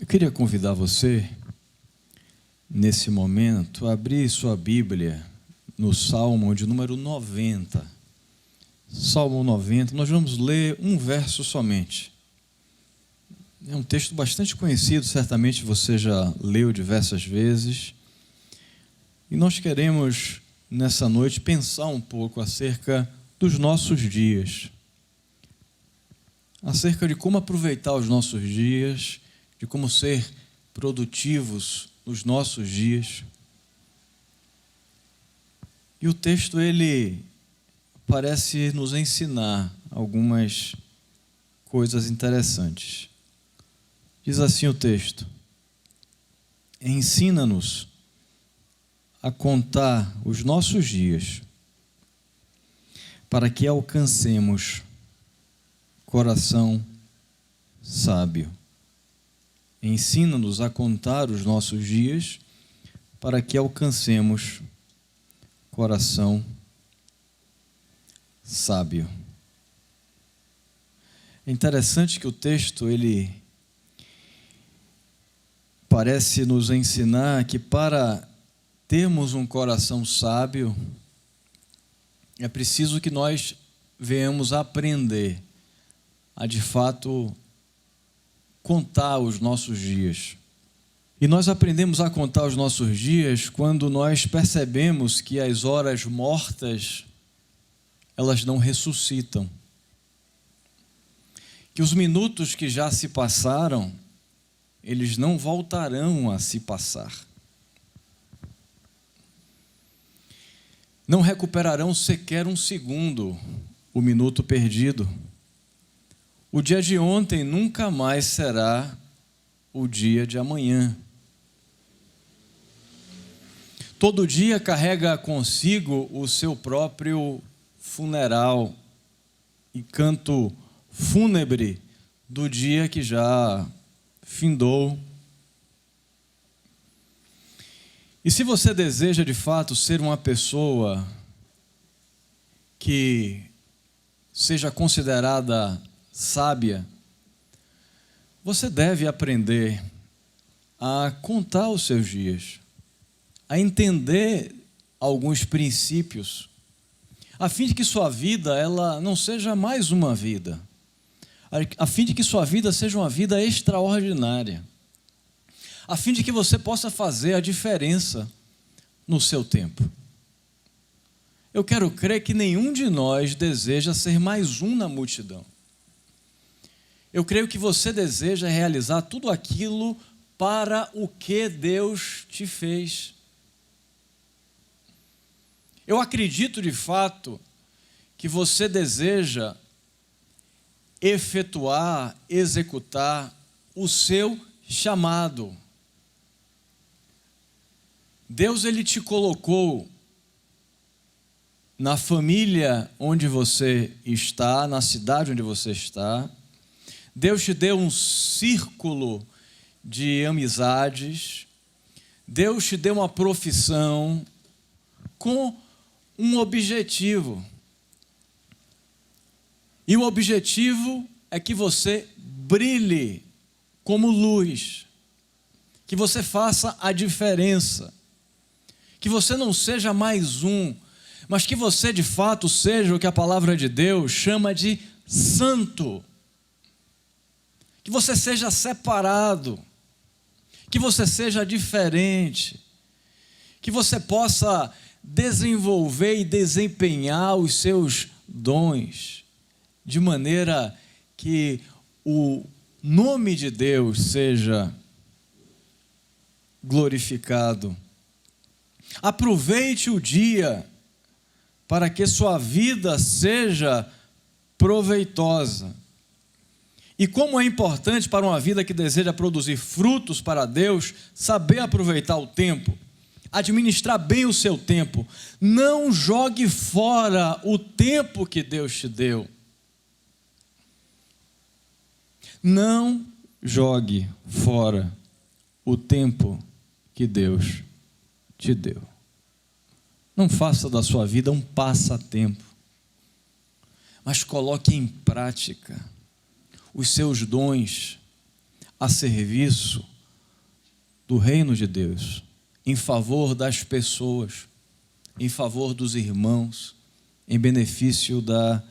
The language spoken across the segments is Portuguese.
Eu queria convidar você, nesse momento, a abrir sua Bíblia no Salmo de número 90. Salmo 90, nós vamos ler um verso somente. É um texto bastante conhecido, certamente você já leu diversas vezes. E nós queremos, nessa noite, pensar um pouco acerca dos nossos dias. Acerca de como aproveitar os nossos dias, de como ser produtivos nos nossos dias. E o texto, ele parece nos ensinar algumas coisas interessantes. Diz assim o texto: ensina-nos a contar os nossos dias, para que alcancemos coração sábio. Ensina-nos a contar os nossos dias, para que alcancemos coração sábio. É interessante que o texto, ele parece nos ensinar que para termos um coração sábio, é preciso que nós venhamos a aprender a, de fato, contar os nossos dias. E nós aprendemos a contar os nossos dias quando nós percebemos que as horas mortas, elas não ressuscitam. Que os minutos que já se passaram, eles não voltarão a se passar. Não recuperarão sequer um segundo o minuto perdido. O dia de ontem nunca mais será o dia de amanhã. Todo dia carrega consigo o seu próprio funeral e canto fúnebre do dia que já findou. E se você deseja de fato ser uma pessoa que seja considerada sábia, você deve aprender a contar os seus dias, a entender alguns princípios, a fim de que sua vida ela não seja mais uma vida, a fim de que sua vida seja uma vida extraordinária, a fim de que você possa fazer a diferença no seu tempo. Eu quero crer que nenhum de nós deseja ser mais um na multidão. Eu creio que você deseja realizar tudo aquilo para o que Deus te fez. Eu acredito de fato que você deseja efetuar, executar o seu chamado. Deus, ele te colocou na família onde você está, na cidade onde você está. Deus te deu um círculo de amizades. Deus te deu uma profissão com um objetivo. E o objetivo é que você brilhe como luz, que você faça a diferença, que você não seja mais um, mas que você de fato seja o que a palavra de Deus chama de santo. Que você seja separado, que você seja diferente, que você possa desenvolver e desempenhar os seus dons, de maneira que o nome de Deus seja glorificado. Aproveite o dia para que sua vida seja proveitosa. E como é importante para uma vida que deseja produzir frutos para Deus, saber aproveitar o tempo, administrar bem o seu tempo. Não jogue fora o tempo que Deus te deu. Não jogue fora o tempo que Deus te deu. Não faça da sua vida um passatempo, mas coloque em prática os seus dons a serviço do reino de Deus, em favor das pessoas, em favor dos irmãos, em benefício da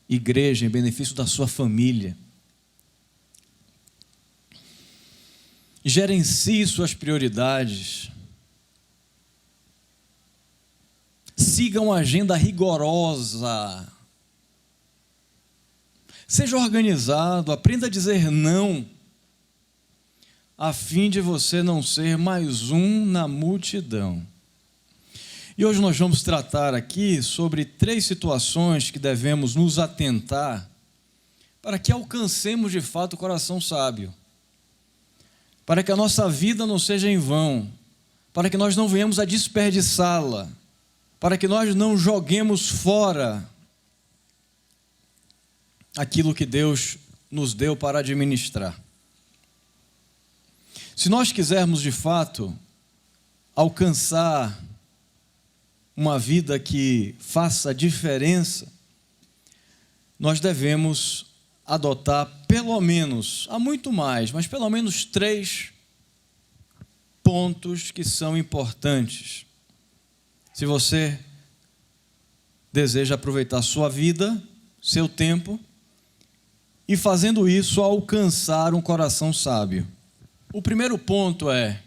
igreja, em benefício da sua família. Gerencie suas prioridades. Siga uma agenda rigorosa. Seja organizado, aprenda a dizer não, a fim de você não ser mais um na multidão. E hoje nós vamos tratar aqui sobre 3 situações que devemos nos atentar para que alcancemos de fato o coração sábio, para que a nossa vida não seja em vão, para que nós não venhamos a desperdiçá-la, para que nós não joguemos fora aquilo que Deus nos deu para administrar. Se nós quisermos de fato alcançar uma vida que faça diferença, nós devemos adotar pelo menos, há muito mais, mas pelo menos 3 pontos que são importantes. Se você deseja aproveitar sua vida, seu tempo, e fazendo isso alcançar um coração sábio. O primeiro ponto é: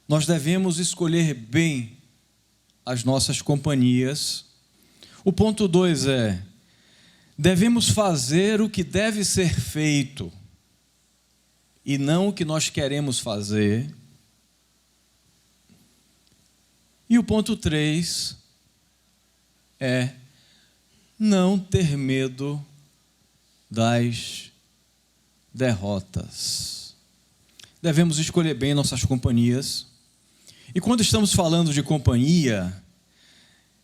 nós devemos escolher bem as nossas companhias. O ponto 2 é: devemos fazer o que deve ser feito e não o que nós queremos fazer. E o ponto 3 é não ter medo das derrotas. Devemos escolher bem nossas companhias. E quando estamos falando de companhia,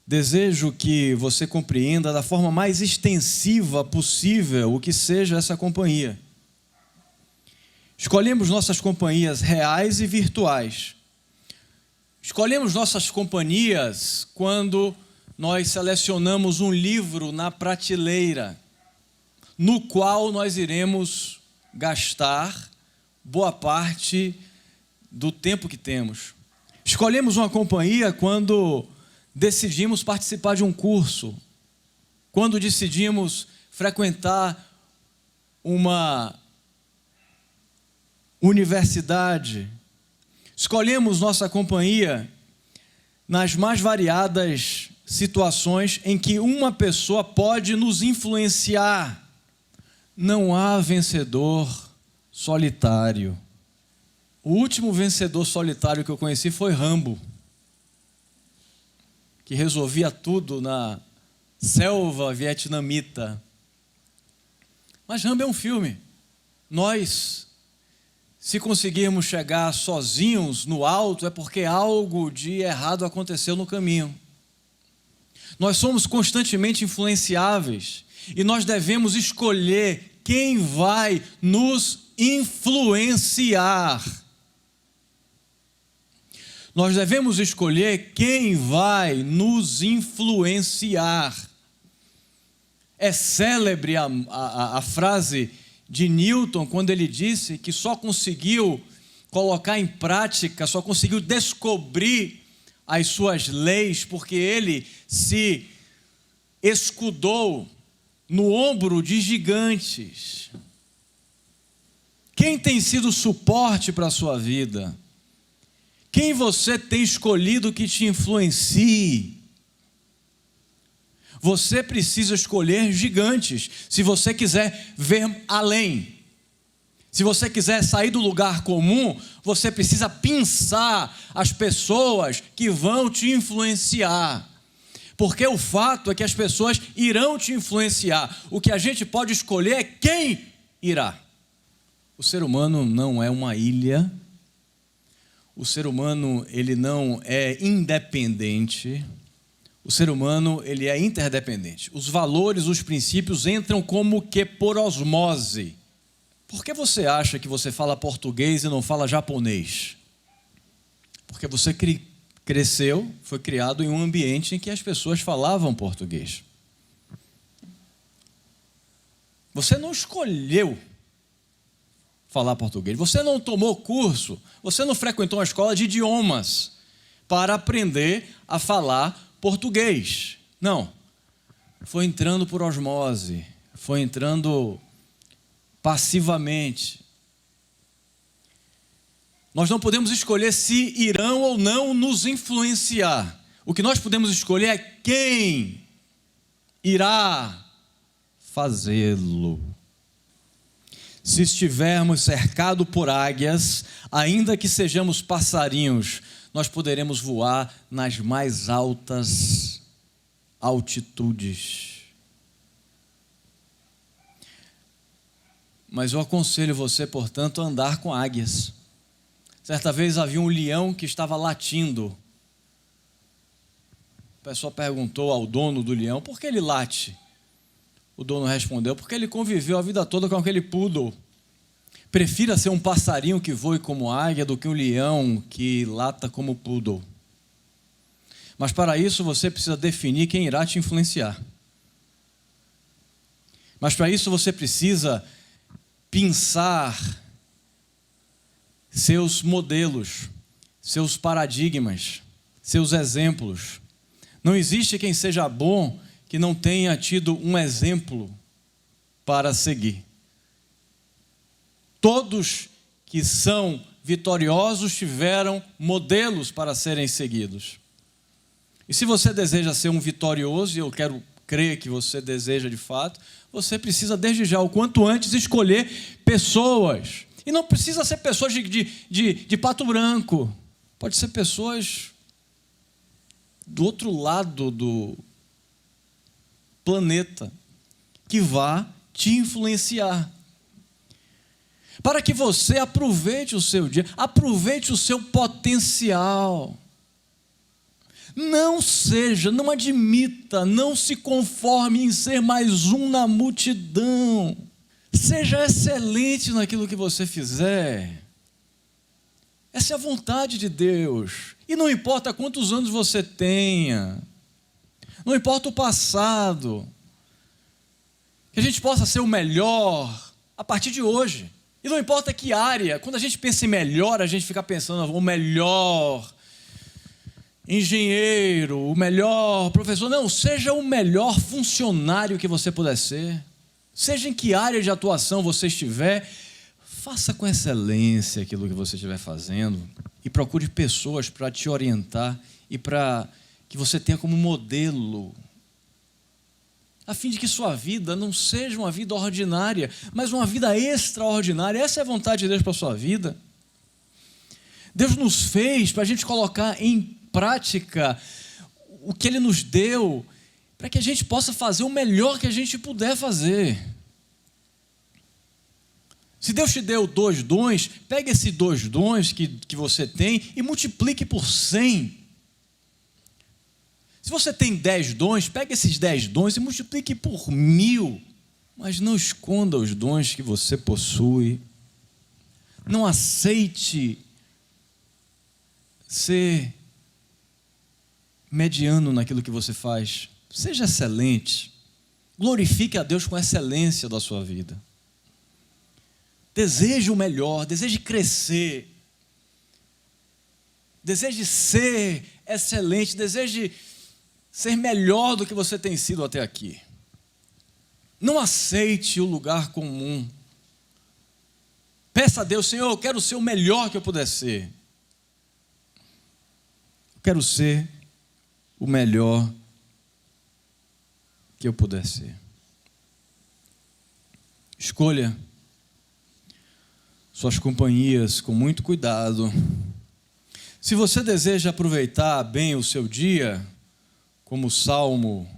desejo que você compreenda da forma mais extensiva possível o que seja essa companhia. Escolhemos nossas companhias reais e virtuais. Escolhemos nossas companhias quando nós selecionamos um livro na prateleira, no qual nós iremos gastar boa parte do tempo que temos. Escolhemos uma companhia quando decidimos participar de um curso, quando decidimos frequentar uma universidade. Escolhemos nossa companhia nas mais variadas situações em que uma pessoa pode nos influenciar. Não há vencedor solitário. O último vencedor solitário que eu conheci foi Rambo, que resolvia tudo na selva vietnamita. Mas Rambo é um filme. Nós, se conseguirmos chegar sozinhos no alto, é porque algo de errado aconteceu no caminho. Nós somos constantemente influenciáveis e nós devemos escolher quem vai nos influenciar. Nós devemos escolher quem vai nos influenciar. É célebre a frase de Newton, quando ele disse que só conseguiu colocar em prática, só conseguiu descobrir as suas leis, porque ele se escudou no ombro de gigantes. Quem tem sido suporte para a sua vida? Quem você tem escolhido que te influencie? Você precisa escolher gigantes, se você quiser ver além. Se você quiser sair do lugar comum, você precisa pensar as pessoas que vão te influenciar. Porque o fato é que as pessoas irão te influenciar. O que a gente pode escolher é quem irá. O ser humano não é uma ilha. O ser humano, ele não é independente. O ser humano, ele é interdependente. Os valores, os princípios entram como que por osmose. Por que você acha que você fala português e não fala japonês? Porque você cresceu, foi criado em um ambiente em que as pessoas falavam português. Você não escolheu falar português. Você não tomou curso, você não frequentou uma escola de idiomas para aprender a falar português. Não. Foi entrando por osmose, foi entrando passivamente. Nós não podemos escolher se irão ou não nos influenciar. O que nós podemos escolher é quem irá fazê-lo. Se estivermos cercados por águias, ainda que sejamos passarinhos, nós poderemos voar nas mais altas altitudes. Mas eu aconselho você, portanto, a andar com águias. Certa vez havia um leão que estava latindo. O pessoal perguntou ao dono do leão, por que ele late? O dono respondeu, porque ele conviveu a vida toda com aquele poodle. Prefira ser um passarinho que voe como águia do que um leão que lata como poodle. Mas para isso você precisa definir quem irá te influenciar. Mas para isso você precisa pensar seus modelos, seus paradigmas, seus exemplos. Não existe quem seja bom que não tenha tido um exemplo para seguir. Todos que são vitoriosos tiveram modelos para serem seguidos. E se você deseja ser um vitorioso, e eu quero crer que você deseja de fato, você precisa desde já, o quanto antes, escolher pessoas. E não precisa ser pessoas de pato branco. Pode ser pessoas do outro lado do planeta que vá te influenciar. Para que você aproveite o seu dia, aproveite o seu potencial. Não admita, não se conforme em ser mais um na multidão. Seja excelente naquilo que você fizer. Essa é a vontade de Deus. E não importa quantos anos você tenha, não importa o passado, que a gente possa ser o melhor a partir de hoje. E não importa que área, quando a gente pensa em melhor, a gente fica pensando o melhor engenheiro, o melhor professor. Não, seja o melhor funcionário que você puder ser. Seja em que área de atuação você estiver, faça com excelência aquilo que você estiver fazendo e procure pessoas para te orientar e para que você tenha como modelo, a fim de que sua vida não seja uma vida ordinária, mas uma vida extraordinária. Essa é a vontade de Deus para a sua vida. Deus nos fez para a gente colocar em prática o que Ele nos deu, para que a gente possa fazer o melhor que a gente puder fazer. Se Deus te deu 2 dons, pegue esses 2 dons que você tem e multiplique por 100. Se você tem 10 dons, pegue esses 10 dons e multiplique por 1000. Mas não esconda os dons que você possui. Não aceite ser mediano naquilo que você faz. Seja excelente. Glorifique a Deus com a excelência da sua vida. Deseje o melhor, deseje crescer. Deseje ser excelente, deseje ser melhor do que você tem sido até aqui. Não aceite o lugar comum. Peça a Deus, Senhor, eu quero ser o melhor que eu puder ser. Eu quero ser o melhor que eu puder ser. Escolha suas companhias com muito cuidado. Se você deseja aproveitar bem o seu dia, como o Salmo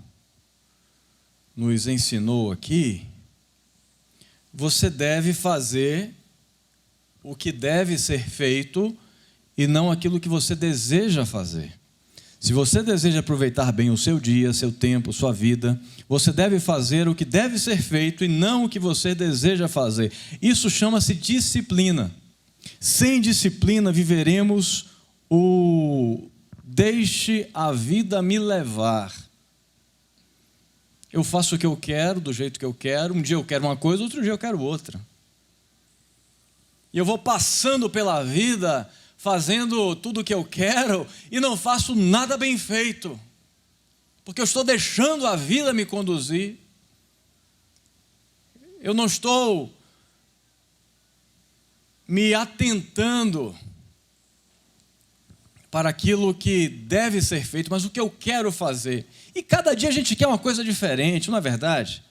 nos ensinou aqui, você deve fazer o que deve ser feito e não aquilo que você deseja fazer. Se você deseja aproveitar bem o seu dia, seu tempo, sua vida, você deve fazer o que deve ser feito e não o que você deseja fazer. Isso chama-se disciplina. Sem disciplina viveremos o deixe a vida me levar. Eu faço o que eu quero, do jeito que eu quero. Um dia eu quero uma coisa, outro dia eu quero outra. E eu vou passando pela vida, fazendo tudo o que eu quero e não faço nada bem feito, porque eu estou deixando a vida me conduzir. Eu não estou me atentando para aquilo que deve ser feito, mas o que eu quero fazer. E cada dia a gente quer uma coisa diferente, não é verdade?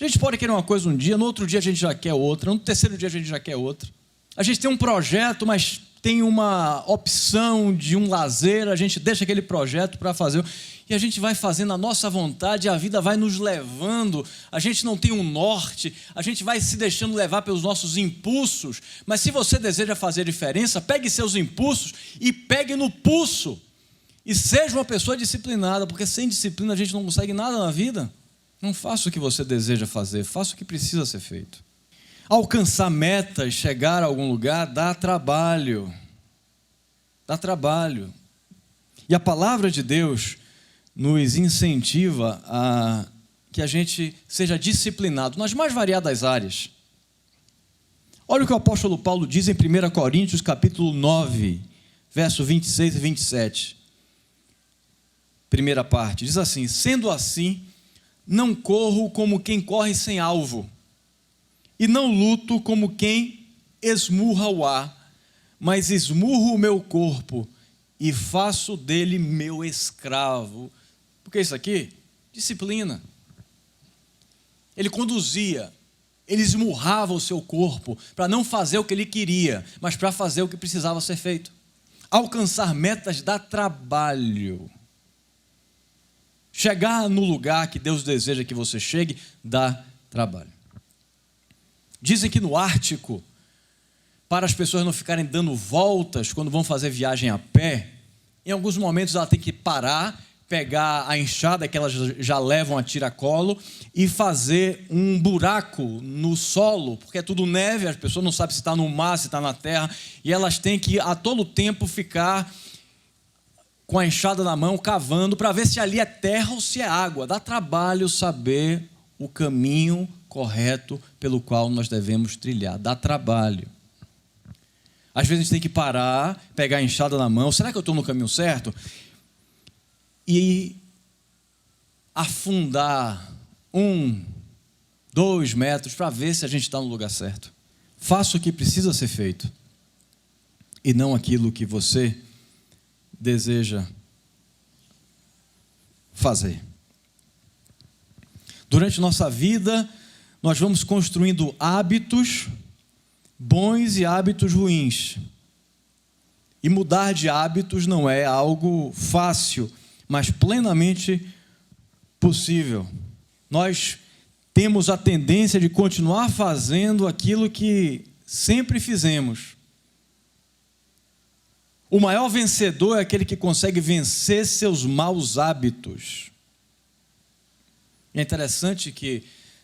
A gente pode querer uma coisa um dia, no outro dia a gente já quer outra, no terceiro dia a gente já quer outra. A gente tem um projeto, mas tem uma opção de um lazer, a gente deixa aquele projeto para fazer, e a gente vai fazendo a nossa vontade, a vida vai nos levando, a gente não tem um norte, a gente vai se deixando levar pelos nossos impulsos. Mas se você deseja fazer diferença, pegue seus impulsos e pegue no pulso, e seja uma pessoa disciplinada, porque sem disciplina a gente não consegue nada na vida. Não faça o que você deseja fazer, faça o que precisa ser feito. Alcançar metas, chegar a algum lugar, dá trabalho. Dá trabalho. E a palavra de Deus nos incentiva a que a gente seja disciplinado nas mais variadas áreas. Olha o que o apóstolo Paulo diz em 1 Coríntios, capítulo 9, verso 26 e 27. Primeira parte, diz assim: sendo assim, não corro como quem corre sem alvo, e não luto como quem esmurra o ar, mas esmurro o meu corpo e faço dele meu escravo. Porque isso aqui, disciplina. Ele conduzia, ele esmurrava o seu corpo para não fazer o que ele queria, mas para fazer o que precisava ser feito. Alcançar metas dá trabalho. Chegar no lugar que Deus deseja que você chegue, dá trabalho. Dizem que no Ártico, para as pessoas não ficarem dando voltas quando vão fazer viagem a pé, em alguns momentos ela tem que parar, pegar a enxada que elas já levam a tiracolo e fazer um buraco no solo, porque é tudo neve, as pessoas não sabem se está no mar, se está na terra, e elas têm que a todo tempo ficar com a enxada na mão, cavando, para ver se ali é terra ou se é água. Dá trabalho saber o caminho correto pelo qual nós devemos trilhar. Dá trabalho. Às vezes a gente tem que parar, pegar a enxada na mão. Será que eu estou no caminho certo? E afundar 1, 2 metros para ver se a gente está no lugar certo. Faça o que precisa ser feito e não aquilo que você deseja fazer. Durante nossa vida, nós vamos construindo hábitos bons e hábitos ruins. E mudar de hábitos não é algo fácil, mas plenamente possível. Nós temos a tendência de continuar fazendo aquilo que sempre fizemos. O maior vencedor é aquele que consegue vencer seus maus hábitos. É interessante que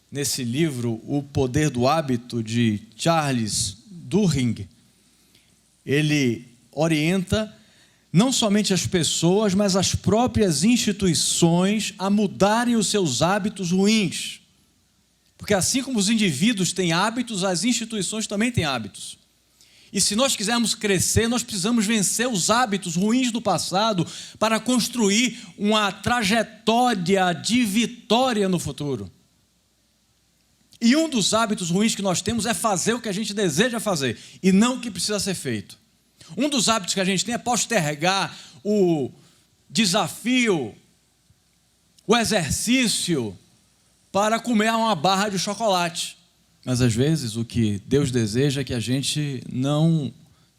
nesse livro, O Poder do Hábito, de Charles Duhigg, ele orienta não somente as pessoas, mas as próprias instituições a mudarem os seus hábitos ruins. Porque assim como os indivíduos têm hábitos, as instituições também têm hábitos. E se nós quisermos crescer, nós precisamos vencer os hábitos ruins do passado para construir uma trajetória de vitória no futuro. E um dos hábitos ruins que nós temos é fazer o que a gente deseja fazer e não o que precisa ser feito. Um dos hábitos que a gente tem é postergar o desafio, o exercício para comer uma barra de chocolate. Mas às vezes o que Deus deseja é que a gente não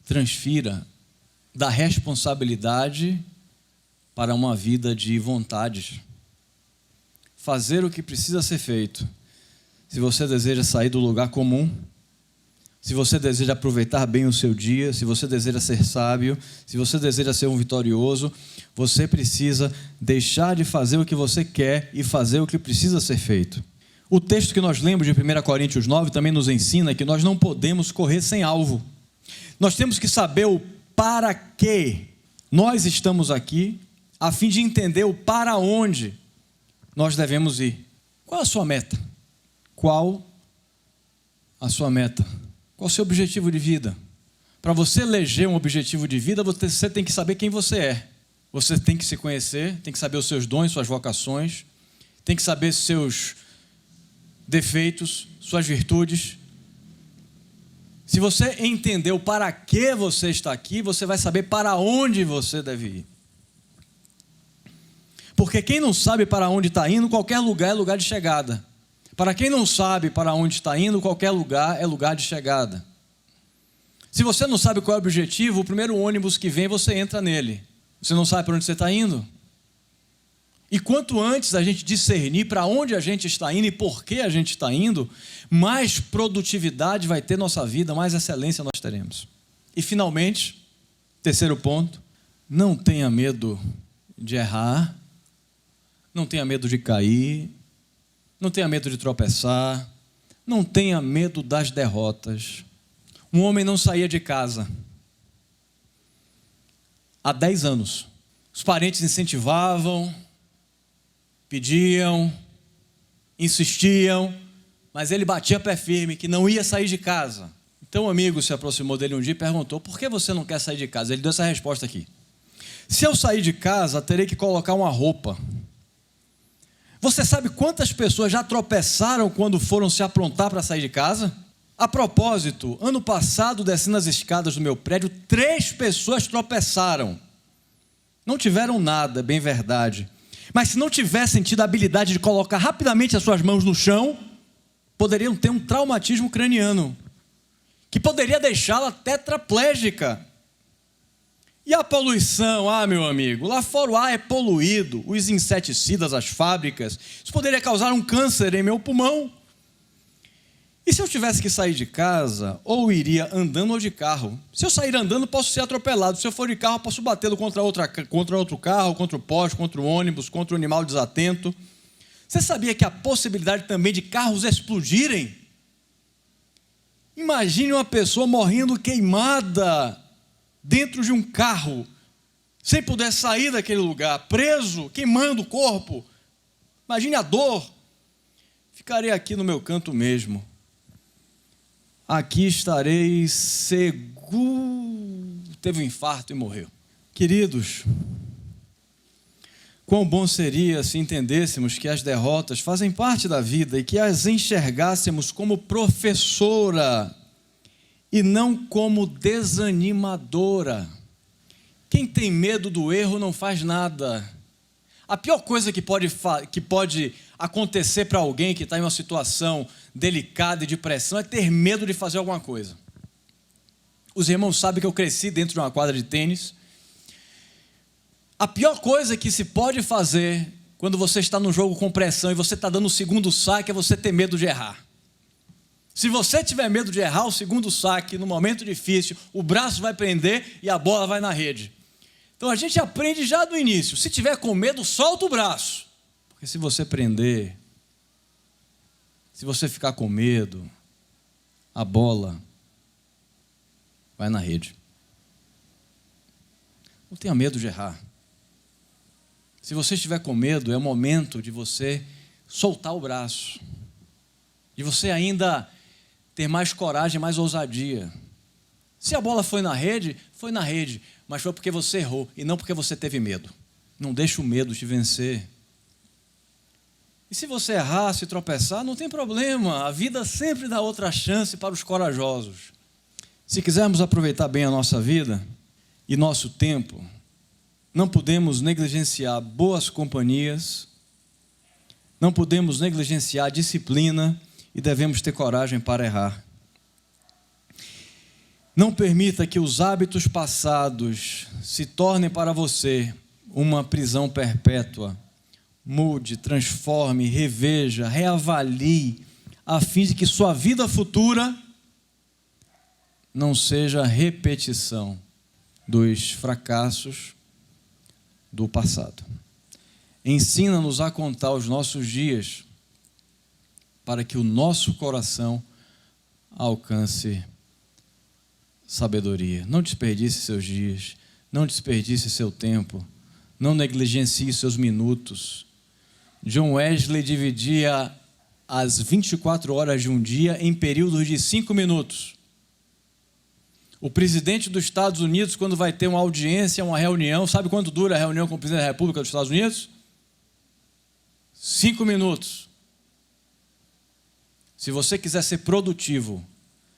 transfira da responsabilidade para uma vida de vontades. Fazer o que precisa ser feito. Se você deseja sair do lugar comum, se você deseja aproveitar bem o seu dia, se você deseja ser sábio, se você deseja ser um vitorioso, você precisa deixar de fazer o que você quer e fazer o que precisa ser feito. O texto que nós lemos de 1 Coríntios 9 também nos ensina que nós não podemos correr sem alvo. Nós temos que saber o para quê nós estamos aqui, a fim de entender o para onde nós devemos ir. Qual a sua meta? Qual a sua meta? Qual o seu objetivo de vida? Para você eleger um objetivo de vida, você tem que saber quem você é. Você tem que se conhecer, tem que saber os seus dons, suas vocações, tem que saber seus defeitos, suas virtudes. Se você entender o para que você está aqui, você vai saber para onde você deve ir. Porque quem não sabe para onde está indo, qualquer lugar é lugar de chegada. Para quem não sabe para onde está indo, qualquer lugar é lugar de chegada. Se você não sabe qual é o objetivo, o primeiro ônibus que vem, você entra nele. Você não sabe para onde você está indo? E quanto antes a gente discernir para onde a gente está indo e por que a gente está indo, mais produtividade vai ter nossa vida, mais excelência nós teremos. E finalmente, terceiro ponto, não tenha medo de errar, não tenha medo de cair, não tenha medo de tropeçar, não tenha medo das derrotas. Um homem não saía de casa há 10 anos. Os parentes incentivavam, pediam, insistiam, mas ele batia pé firme que não ia sair de casa. Então um amigo se aproximou dele um dia e perguntou: por que você não quer sair de casa? Ele deu essa resposta aqui: se eu sair de casa, terei que colocar uma roupa. Você sabe quantas pessoas já tropeçaram quando foram se aprontar para sair de casa? A propósito, ano passado, descendo as escadas do meu prédio, 3 pessoas tropeçaram. Não tiveram nada, bem verdade. Mas se não tivessem tido a habilidade de colocar rapidamente as suas mãos no chão, poderiam ter um traumatismo craniano, que poderia deixá-la tetraplégica. E a poluição? Meu amigo, lá fora o ar é poluído, os inseticidas, as fábricas, isso poderia causar um câncer em meu pulmão. E se eu tivesse que sair de casa, ou iria andando ou de carro? Se eu sair andando, posso ser atropelado. Se eu for de carro, posso batê-lo contra outro carro, contra o poste, contra o ônibus, contra o animal desatento. Você sabia que há possibilidade também de carros explodirem? Imagine uma pessoa morrendo queimada dentro de um carro, sem poder sair daquele lugar, preso, queimando o corpo. Imagine a dor. Ficarei aqui no meu canto mesmo. Aqui estarei seguro. Teve um infarto e morreu. Queridos, quão bom seria se entendêssemos que as derrotas fazem parte da vida e que as enxergássemos como professora e não como desanimadora. Quem tem medo do erro não faz nada. A pior coisa que pode acontecer para alguém que está em uma situação delicada e de pressão é ter medo de fazer alguma coisa. Os irmãos sabem que eu cresci dentro de uma quadra de tênis. A pior coisa que se pode fazer quando você está no jogo com pressão e você está dando o segundo saque é você ter medo de errar. Se você tiver medo de errar o segundo saque no momento difícil, o braço vai prender e a bola vai na rede. Então a gente aprende já do início. Se tiver com medo, solta o braço. Porque se você prender, se você ficar com medo, a bola vai na rede. Não tenha medo de errar. Se você estiver com medo, é o momento de você soltar o braço. De você ainda ter mais coragem, mais ousadia. Se a bola foi na rede, mas foi porque você errou e não porque você teve medo. Não deixe o medo te vencer. E se você errar, se tropeçar, não tem problema. A vida sempre dá outra chance para os corajosos. Se quisermos aproveitar bem a nossa vida e nosso tempo, não podemos negligenciar boas companhias, não podemos negligenciar a disciplina e devemos ter coragem para errar. Não permita que os hábitos passados se tornem para você uma prisão perpétua. Mude, transforme, reveja, reavalie, a fim de que sua vida futura não seja repetição dos fracassos do passado. Ensina-nos a contar os nossos dias para que o nosso coração alcance sabedoria. Não desperdice seus dias, não desperdice seu tempo, não negligencie seus minutos. John Wesley dividia as 24 horas de um dia em períodos de 5 minutos. O presidente dos Estados Unidos, quando vai ter uma audiência, uma reunião, sabe quanto dura a reunião com o presidente da República dos Estados Unidos? 5 minutos. Se você quiser ser produtivo,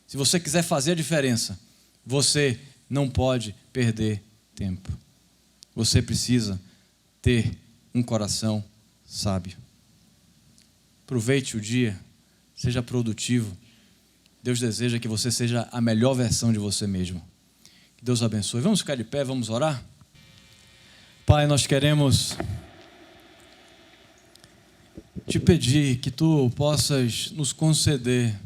se você quiser fazer a diferença, você não pode perder tempo. Você precisa ter um coração sábio. Aproveite o dia, seja produtivo. Deus deseja que você seja a melhor versão de você mesmo. Que Deus abençoe. Vamos ficar de pé, vamos orar? Pai, nós queremos te pedir que tu possas nos conceder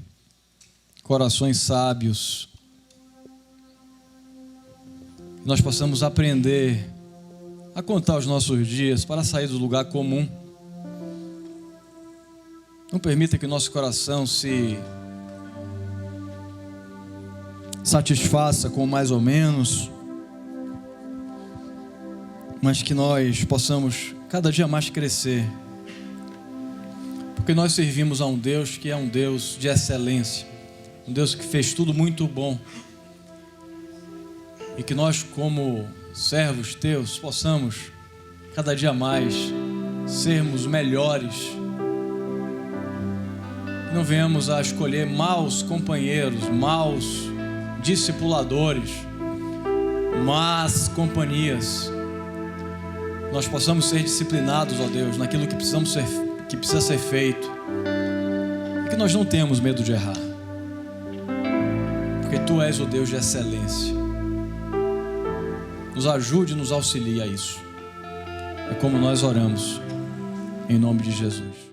corações sábios, que nós possamos aprender a contar os nossos dias para sair do lugar comum. Não permita que o nosso coração se satisfaça com mais ou menos, mas que nós possamos cada dia mais crescer, porque nós servimos a um Deus que é um Deus de excelência, um Deus que fez tudo muito bom, e que nós, como servos teus, possamos cada dia mais sermos melhores, que não venhamos a escolher maus companheiros, maus discipuladores, más companhias. Nós possamos ser disciplinados, ó Deus, naquilo que precisa ser feito, e que nós não tenhamos medo de errar, porque tu és o Deus de excelência. Nos ajude e nos auxilie a isso. É como nós oramos, em nome de Jesus.